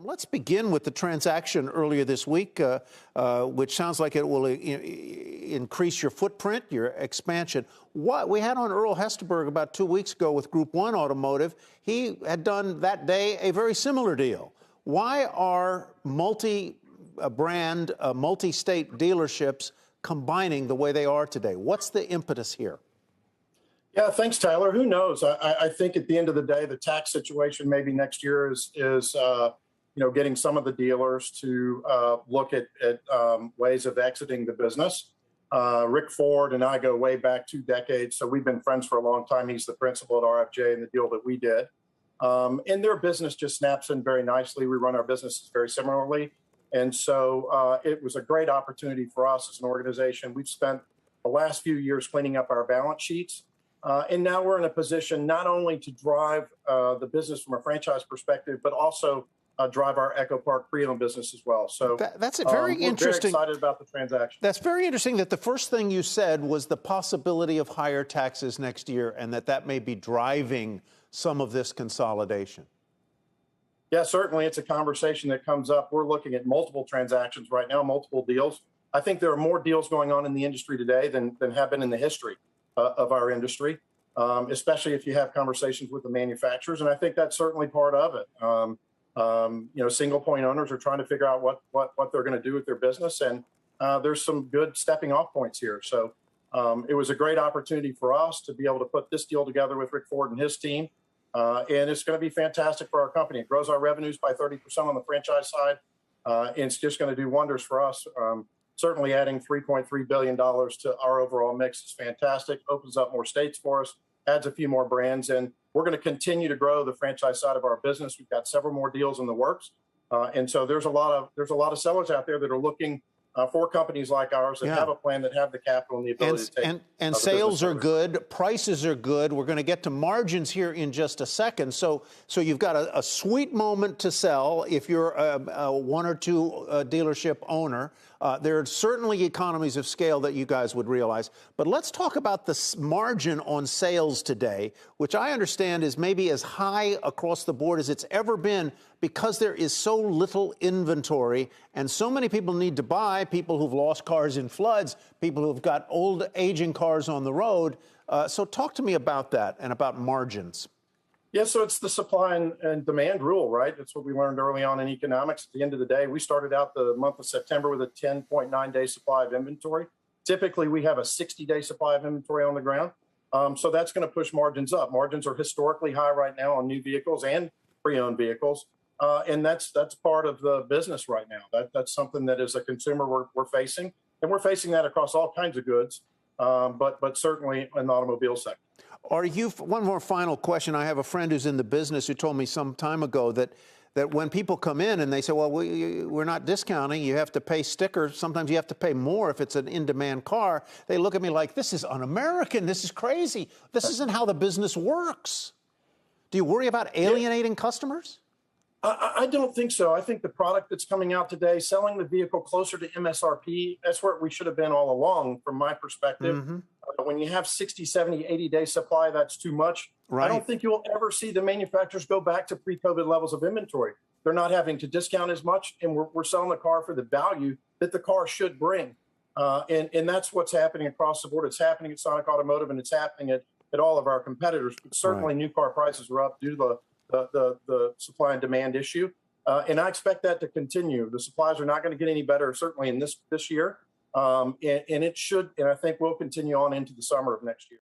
Let's begin with the transaction earlier this week, which sounds like it will increase your footprint, your expansion. We had on Earl Hesterberg about 2 weeks ago with Group 1 Automotive. He had done that day a very similar deal. Why are multi-brand, multi-state dealerships combining the way they are today? What's the impetus here? Yeah, thanks, Tyler. Who knows? I think at the end of the day, the tax situation maybe next year is getting some of the dealers to look at ways of exiting the business. Rick Ford and I go way back 2 decades, so we've been friends for a long time. He's the principal at RFJ in the deal that we did. And their business just snaps in very nicely. We run our businesses very similarly. And so it was a great opportunity for us as an organization. We've spent the last few years cleaning up our balance sheets. And now we're in a position not only to drive the business from a franchise perspective, but also drive our EchoPark pre-owned business as well. So that's very interesting. We're very excited about the transaction. That's very interesting that the first thing you said was the possibility of higher taxes next year, and that may be driving some of this consolidation. Yeah, certainly it's a conversation that comes up. We're looking at multiple transactions right now, multiple deals. I think there are more deals going on in the industry today than have been in the history of our industry, especially if you have conversations with the manufacturers. And I think that's certainly part of it. Single point owners are trying to figure out what they're going to do with their business. And there's some good stepping off points here. So it was a great opportunity for us to be able to put this deal together with Rick Ford and his team. And it's going to be fantastic for our company. It grows our revenues by 30% on the franchise side. And it's just going to do wonders for us. Certainly adding $3.3 billion to our overall mix is fantastic, opens up more states for us, adds a few more brands, and we're going to continue to grow the franchise side of our business. We've got several more deals in the works. And so there's a lot of sellers out there that are looking for companies like ours that have a plan, that have the capital and the ability to take. And sales are good, prices are good. We're going to get to margins here in just a second. So you've got a sweet moment to sell if you're a 1 or 2 dealership owner. There are certainly economies of scale that you guys would realize. But let's talk about the margin on sales today, which I understand is maybe as high across the board as it's ever been because there is so little inventory and so many people need to buy, people who've lost cars in floods, people who've got old aging cars on the road. So talk to me about that and about margins. Yeah, so it's the supply and demand rule, right? That's what we learned early on in economics. At the end of the day, we started out the month of September with a 10.9-day supply of inventory. Typically, we have a 60-day supply of inventory on the ground. So that's going to push margins up. Margins are historically high right now on new vehicles and pre-owned vehicles. And that's part of the business right now. That's something that as a consumer we're facing. And we're facing that across all kinds of goods, but certainly in the automobile sector. One more final question. I have a friend who's in the business who told me some time ago that when people come in and they say, well, we're not discounting, you have to pay stickers, sometimes you have to pay more if it's an in-demand car, they look at me like, this is un-American, this is crazy, this isn't how the business works. Do you worry about alienating customers? I don't think so. I think the product that's coming out today, selling the vehicle closer to MSRP, that's where we should have been all along, from my perspective. Mm-hmm. When you have 60, 70, 80-day supply, that's too much. Right. I don't think you'll ever see the manufacturers go back to pre-COVID levels of inventory. They're not having to discount as much, and we're selling the car for the value that the car should bring. And that's what's happening across the board. It's happening at Sonic Automotive, and it's happening at all of our competitors. But certainly new car prices are up due to the supply and demand issue. And I expect that to continue. The supplies are not going to get any better, certainly in this year. And it should, and I think will continue on into the summer of next year.